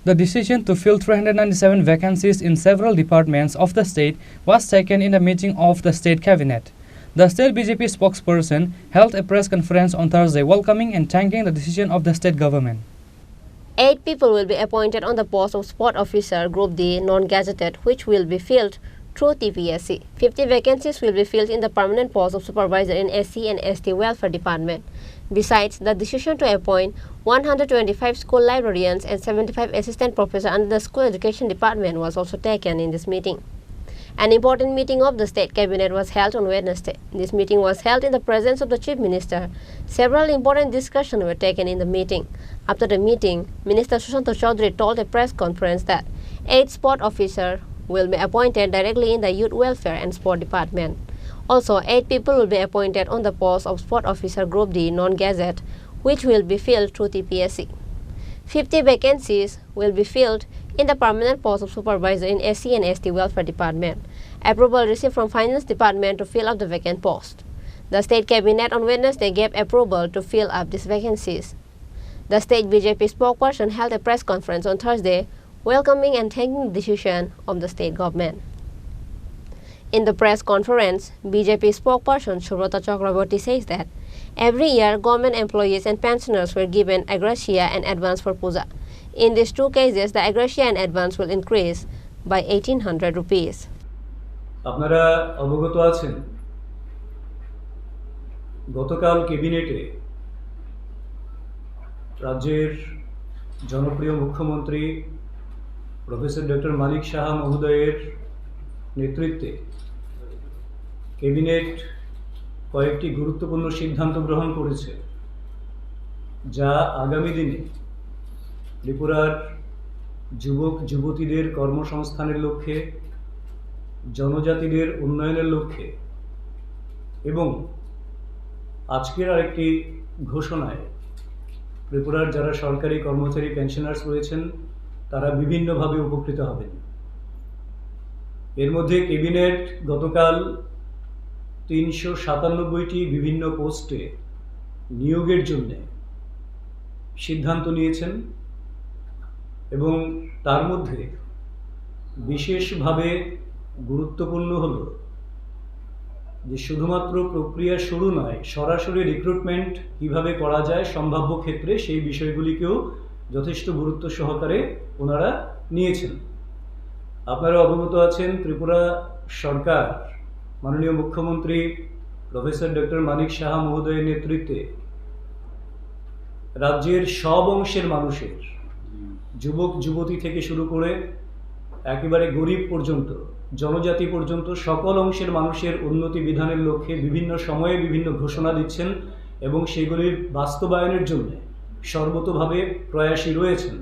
The decision to fill 397 vacancies in several departments of the state was taken in a meeting of the state cabinet. The state BJP spokesperson held a press conference on Thursday welcoming and thanking the decision of the state government. 8 people will be appointed on the post of Sport Officer Group D non-gazetted, which will be filled through TPSC. 50 vacancies will be filled in the permanent post of Supervisor in SC and ST Welfare Department. Besides, the decision to appoint 125 school librarians and 75 assistant professors under the School Education Department was also taken in this meeting. An important meeting of the State Cabinet was held on Wednesday. This meeting was held in the presence of the Chief Minister. Several important discussions were taken in the meeting. After the meeting, Minister Sushanta Chaudhary told a press conference that 8 sport officers will be appointed directly in the Youth Welfare and Sport Department. Also, 8 people will be appointed on the post of Sport Officer Group D non-gazette, which will be filled through TPSC. 50 vacancies will be filled in the permanent post of Supervisor in SC and ST Welfare Department. Approval received from Finance Department to fill up the vacant post. The State Cabinet on Wednesday gave approval to fill up these vacancies. The State BJP spokesperson held a press conference on Thursday welcoming and thanking the decision of the state government. In the press conference, BJP spokesperson Subrata Chakraborty says that every year government employees and pensioners were given agracia and advance for puja. In these 2 cases, the agracia and advance will increase by 1800 rupees. আপনারা অবগত আছেন গতকাল ক্যাবিনেটে রাজ্যের জনপ্রিয় মুখ্যমন্ত্রী professor doctor Manik Saha মহোদয়ের নেতৃত্বে ক্যাবিনেট কয়েকটি গুরুত্বপূর্ণ সিদ্ধান্ত গ্রহণ করেছে যা আগামী দিনে ত্রিপুরার যুবক যুবতীদের কর্মসংস্থানের লক্ষ্যে জনজাতিদের উন্নয়নের লক্ষ্যে এবং আজকের আরেকটি ঘোষণায় ত্রিপুরার যারা সরকারি কর্মচারী পেনশনার্স রয়েছেন তারা বিভিন্নভাবে উপকৃত হবেন। এর মধ্যে ক্যাবিনেট গতকাল 397টি বিভিন্ন পোস্টে নিয়োগের জন্য সিদ্ধান্ত নিয়েছেন এবং তার মধ্যে বিশেষভাবে গুরুত্বপূর্ণ হলো যে শুধুমাত্র প্রক্রিয়া শুরু নয়, সরাসরি রিক্রুটমেন্ট কিভাবে করা যায় সম্ভাব্য ক্ষেত্রে সেই বিষয়গুলিকেও যথেষ্ট গুরুত্ব সহকারে ওনারা নিয়েছেন। আপনারা অবগত আছেন ত্রিপুরা সরকার মাননীয় মুখ্যমন্ত্রী প্রফেসর ডক্টর মানিক সাহা মহোদয়ের নেতৃত্বে রাজ্যের সব অংশের মানুষের যুবক যুবতী থেকে শুরু করে একেবারে গরিব পর্যন্ত জনজাতি পর্যন্ত সকল অংশের মানুষের উন্নতি বিধানের লক্ষ্যে বিভিন্ন সময়ে বিভিন্ন ঘোষণা দিচ্ছেন এবং সেগুলির বাস্তবায়নের জন্য সর্বতোভাবে প্রয়াসী রয়েছেন।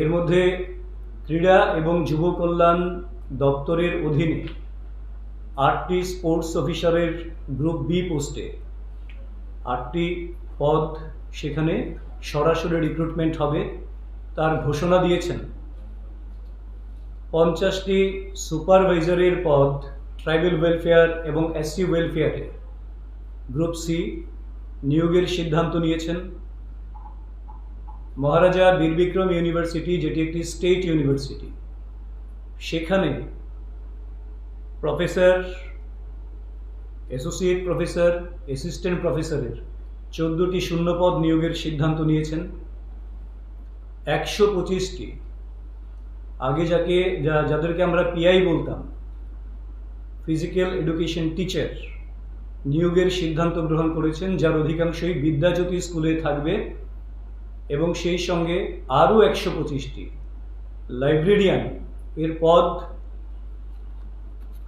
এর মধ্যে ক্রীড়া এবং যুব কল্যাণ দপ্তরের অধীনে 8টি স্পোর্টস অফিসারের গ্রুপ বি পোস্টে 8টি পদ সেখানে সরাসরি রিক্রুটমেন্ট হবে তার ঘোষণা দিয়েছেন। 50টি সুপারভাইজারের পদ ট্রাইবাল ওয়েলফেয়ার এবং এসসি ওয়েলফেয়ারে গ্রুপ সি নিয়োগের সিদ্ধান্ত নিয়েছেন। মহারাজা বীরবিক্রম ইউনিভার্সিটি, যেটি একটি স্টেট ইউনিভার্সিটি, সেখানে প্রফেসর, অ্যাসোসিয়েট প্রফেসর, অ্যাসিস্ট্যান্ট প্রফেসরের 14টি শূন্যপদ নিয়োগের সিদ্ধান্ত নিয়েছেন। 125টি আগে যাদেরকে আমরা পিআই বলতাম, ফিজিক্যাল এডুকেশন টিচার, নিয়োগের সিদ্ধান্ত গ্রহণ করেছেন, যার অধিকাংশই বিদ্যাজ্যোতি স্কুলে থাকবে এবং সেই সঙ্গে আরও 125টি লাইব্রেরিয়ান এর পদ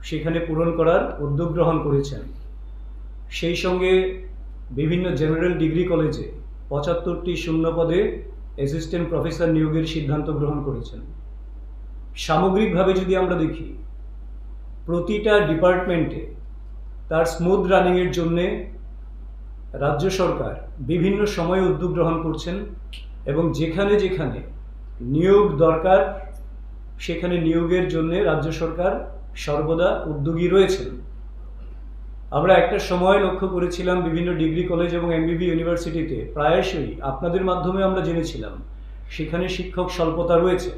সেখানে পূরণ করার উদ্যোগ গ্রহণ করেছেন। সেই সঙ্গে বিভিন্ন জেনারেল ডিগ্রি কলেজে 75টি শূন্যপদে অ্যাসিস্ট্যান্ট প্রফেসর নিয়োগের সিদ্ধান্ত গ্রহণ করেছেন। সামগ্রিকভাবে যদি আমরা দেখি, প্রতিটা ডিপার্টমেন্টে তার স্মুথ রানিংয়ের জন্যে রাজ্য সরকার বিভিন্ন সময়ে উদ্যোগ গ্রহণ করছেন এবং যেখানে যেখানে নিয়োগ দরকার সেখানে নিয়োগের জন্য রাজ্য সরকার সর্বদা উদ্যোগী রয়েছেন। আমরা একটা সময় লক্ষ্য করেছিলাম বিভিন্ন ডিগ্রি কলেজ এবং এমবিবি ইউনিভার্সিটিতে প্রায়শই আপনাদের মাধ্যমে আমরা জেনেছিলাম সেখানে শিক্ষক স্বল্পতা রয়েছে।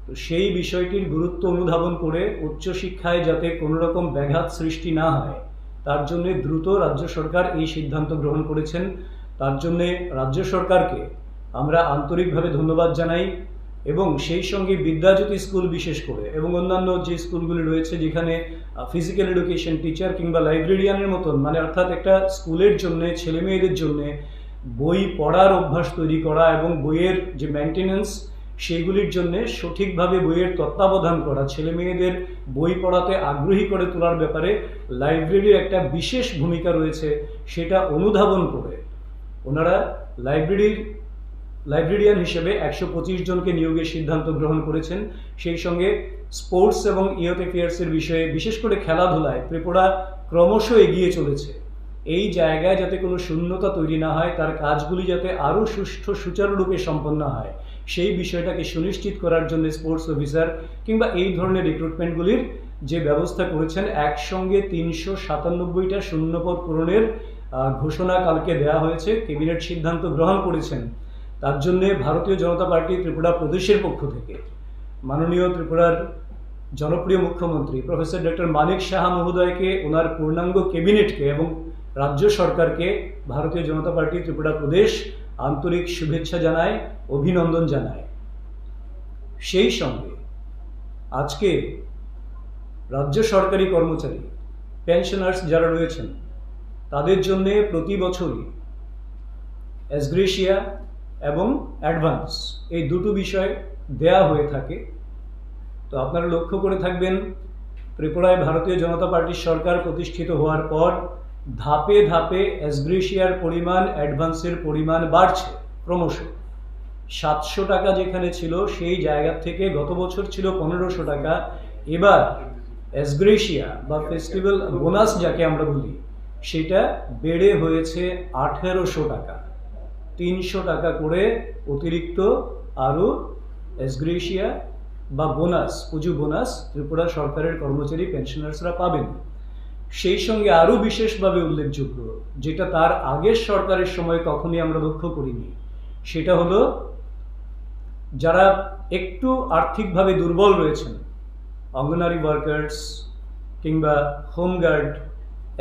তো সেই বিষয়টির গুরুত্ব অনুধাবন করে উচ্চশিক্ষায় যাতে কোনো রকম ব্যাঘাত সৃষ্টি না হয় তার জন্য দ্রুত রাজ্য সরকার এই সিদ্ধান্ত গ্রহণ করেছেন। তার জন্য রাজ্য সরকারকে আমরা আন্তরিকভাবে ধন্যবাদ জানাই এবং সেই সঙ্গে বিদ্যাজ্যোতি স্কুল বিশেষ করে এবং অন্যান্য যে স্কুলগুলি রয়েছে যেখানে ফিজিক্যাল এডুকেশন টিচার কিংবা লাইব্রেরিয়ানের মতন মানে অর্থাৎ একটা স্কুলের জন্য ছেলে মেয়েদের জন্য বই পড়ার অভ্যাস তৈরি করা এবং বইয়ের যে মেনটেন্যান্স সেইগুলির জন্য সঠিকভাবে বইয়ের তত্ত্বাবধান করা, ছেলে মেয়েদের বই পড়াতে আগ্রহী করে তোলার ব্যাপারে লাইব্রেরির একটা বিশেষ ভূমিকা রয়েছে, সেটা অনুধাবন করে ওনারা লাইব্রেরিয়ান হিসেবে 125 জনকে নিয়োগের সিদ্ধান্ত গ্রহণ করেছেন। সেই সঙ্গে স্পোর্টস এবং ইয়ুথ অ্যাফেয়ার্সের বিষয়ে বিশেষ করে খেলাধুলায় ত্রিপুরা ক্রমশ এগিয়ে চলেছে। এই জায়গায় যাতে কোনো শূন্যতা তৈরি না হয়, তার কাজগুলি যাতে আরও সুষ্ঠু সুচারুরূপে সম্পন্ন হয়, সেই বিষয়টাকে সুনিশ্চিত করার জন্য স্পোর্টস অফিসার কিংবা এই ধরনের রিক্রুটমেন্টগুলির যে ব্যবস্থা করেছেন, একসঙ্গে 397টা শূন্যপদ পূরণের ঘোষণা কালকে দেওয়া হয়েছে, ক্যাবিনেট সিদ্ধান্ত গ্রহণ করেছেন। তার জন্যে ভারতীয় জনতা পার্টি ত্রিপুরা প্রদেশের পক্ষ থেকে মাননীয় ত্রিপুরার জনপ্রিয় মুখ্যমন্ত্রী প্রফেসর ডক্টর মানিক সাহা মহোদয়কে, ওনার পূর্ণাঙ্গ ক্যাবিনেটকে এবং রাজ্য সরকারকে ভারতীয় জনতা পার্টি ত্রিপুরা প্রদেশ আন্তরিক শুভেচ্ছা জানায়, অভিনন্দন জানায়। সেই সঙ্গে আজকে রাজ্য সরকারি কর্মচারী পেনশনার্স যারা রয়েছেন তাদের জন্য প্রতি বছরই এসগ্রেশিয়া এবং অ্যাডভান্স এই দুটো বিষয় দেয়া হয়ে থাকে। তো আপনারা লক্ষ্য করে থাকবেন, ত্রিপুরায় ভারতীয় জনতা পার্টির সরকার প্রতিষ্ঠিত হওয়ার পর ধাপে ধাপে এসগ্রেশিয়ার পরিমাণ, অ্যাডভান্সের পরিমাণ বাড়ছে ক্রমশ। 700 টাকা যেখানে ছিল সেই জায়গা থেকে গত বছর ছিল 1500 টাকা, এবার এসগ্রেশিয়া বা ফেস্টিভ্যাল বোনাস যাকে আমরা বলি সেটা বেড়ে হয়েছে 1800 টাকা। 300 টাকা করে অতিরিক্ত আরও এসগ্রেশিয়া বা বোনাস, পুজো বোনাস ত্রিপুরা সরকারের কর্মচারী পেনশনার্সরা পাবেন। সেই সঙ্গে আরও বিশেষভাবে উল্লেখযোগ্য, যেটা তার আগের সরকারের সময় কখনই আমরা লক্ষ্য করিনি, সেটা হলো যারা একটু আর্থিকভাবে দুর্বল রয়েছেন, অঙ্গনারী ওয়ার্কার্স কিংবা হোমগার্ড,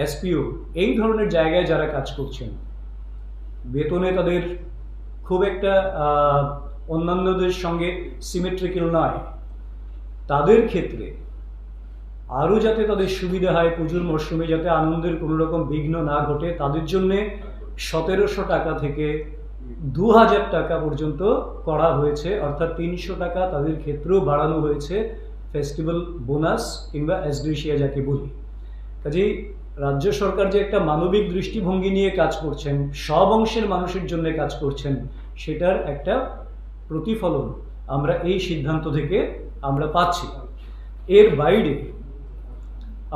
এসপিও, এই ধরনের জায়গায় যারা কাজ করছেন, বেতনে তাদের খুব একটা অন্যান্যদের সঙ্গে সিমেট্রিক্যাল নয়, তাদের ক্ষেত্রে আরও যাতে তাদের সুবিধা হয়, পুজোর মরশুমে যাতে আনন্দের কোনো রকম বিঘ্ন না ঘটে, তাদের জন্যে 1700 টাকা থেকে 2000 টাকা পর্যন্ত করা হয়েছে, অর্থাৎ 300 টাকা তাদের ক্ষেত্রেও বাড়ানো হয়েছে ফেস্টিভ্যাল বোনাস কিংবা এসগ্রেশিয়া যাকে বলি। কাজেই রাজ্য সরকার যে একটা মানবিক দৃষ্টিভঙ্গি নিয়ে কাজ করছেন, সব অংশের মানুষের জন্য কাজ করছেন, সেটার একটা প্রতিফলন আমরা এই সিদ্ধান্ত থেকে আমরা পাচ্ছি। এর বাইরে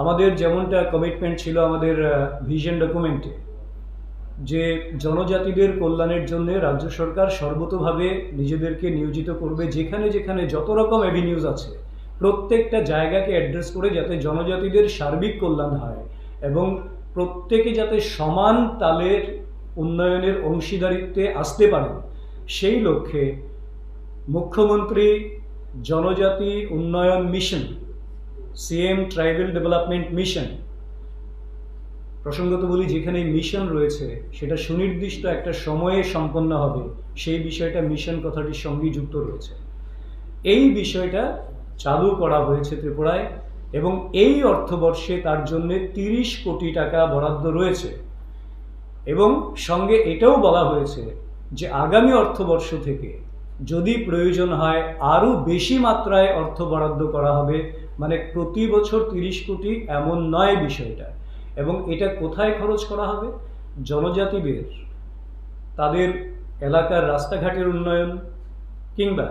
আমাদের যেমনটা কমিটমেন্ট ছিল আমাদের ভিশন ডকুমেন্টে, যে জনজাতিদের কল্যাণের জন্য রাজ্য সরকার সর্বতোভাবে নিজেদেরকে নিয়োজিত করবে, যেখানে যেখানে যত রকম অ্যাভিনিউজ আছে প্রত্যেকটা জায়গাকে অ্যাড্রেস করে যাতে জনজাতিদের সার্বিক কল্যাণ হয় এবং প্রত্যেকে যাতে সমান তালের উন্নয়নের অংশীদারিত্বে আসতে পারেন, সেই লক্ষ্যে মুখ্যমন্ত্রী জনজাতি উন্নয়ন mission, CM tribal development mission, প্রসঙ্গত বলি যেখানে মিশন রয়েছে সেটা সুনির্দিষ্ট একটা সময়ে সম্পন্ন হবে, সেই বিষয়টা মিশন কথাটির সঙ্গেই যুক্ত রয়েছে। এই বিষয়টা চালু করা হয়েছে ত্রিপুরায় এবং এই অর্থবর্ষে তার জন্য 30 কোটি টাকা বরাদ্দ রয়েছে এবং সঙ্গে এটাও বলা হয়েছে যে আগামী অর্থবর্ষ থেকে যদি প্রয়োজন হয় আরও বেশি মাত্রায় অর্থ বরাদ্দ করা হবে, মানে প্রতি বছর 30 কোটি এমন নয় বিষয়টা। এবং এটা কোথায় খরচ করা হবে? জনজাতিদের তাদের এলাকার রাস্তাঘাটের উন্নয়ন কিংবা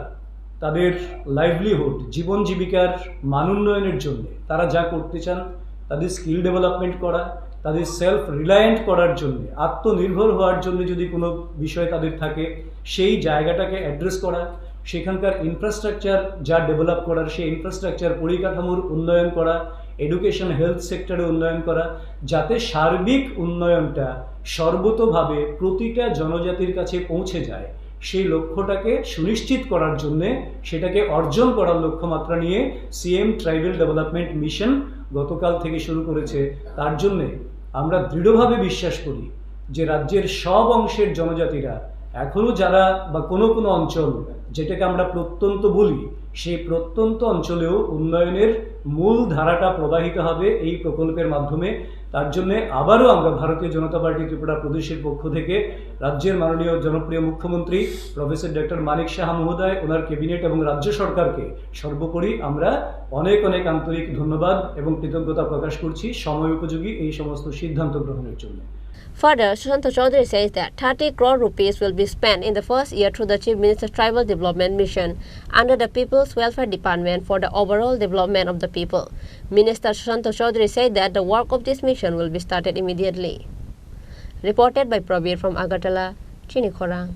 তাদের লাইভলিহুড, জীবন জীবিকার মান উন্নয়নের জন্য তারা যা করতে চান, তাদের স্কিল ডেভেলপমেন্ট করা, তাদের সেলফ রিলায়েন্ট করার জন্য, আত্মনির্ভর হওয়ার জন্য যদি কোনো বিষয় তাদের থাকে সেই জায়গাটাকে অ্যাড্রেস করা, সেখানকার ইনফ্রাস্ট্রাকচার যা ডেভেলপ করার সেই ইনফ্রাস্ট্রাকচার পরিকাঠামোর উন্নয়ন করা, এডুকেশন হেলথ সেক্টরে উন্নয়ন করা, যাতে সার্বিক উন্নয়নটা সর্বতোভাবে প্রতিটা জনজাতির কাছে পৌঁছে যায়, সেই লক্ষ্যটাকে সুনিশ্চিত করার জন্যে, সেটাকে অর্জন করার লক্ষ্যমাত্রা নিয়ে সিএম ট্রাইবাল ডেভেলপমেন্ট মিশন গতকাল থেকে শুরু করেছে। তার জন্যে আমরা দৃঢ়ভাবে বিশ্বাস করি যে রাজ্যের সব অংশের জনজাতিরা এখনও যারা বা কোনো কোনো অঞ্চল যেটাকে আমরা প্রত্যন্ত বলি, সেই প্রত্যন্ত অঞ্চলেও উন্নয়নের মূল ধারাটা প্রবাহিত হবে এই প্রকল্পের মাধ্যমে। তার জন্য আবারও আমরা ভারতীয় জনতা পার্টি ত্রিপুরা প্রদেশের পক্ষ থেকে রাজ্যের মাননীয় জনপ্রিয় মুখ্যমন্ত্রী প্রফেসর ডক্টর মানিক সাহা মহোদয়, ওনার ক্যাবিনেট এবং রাজ্য সরকারকে সর্বোপরি আমরা অনেক অনেক আন্তরিক ধন্যবাদ এবং কৃতজ্ঞতা প্রকাশ করছি সময় উপযোগী এই সমস্ত সিদ্ধান্ত গ্রহণের জন্য। Further, Sushant Chaudhary says that 30 crore rupees will be spent in the first year through the Chief Minister's Tribal Development Mission under the People's Welfare Department for the overall development of the people. Minister Sushant Chaudhary said that the work of this mission will be started immediately. Reported by Prabir from Agartala, Chini, Khorang.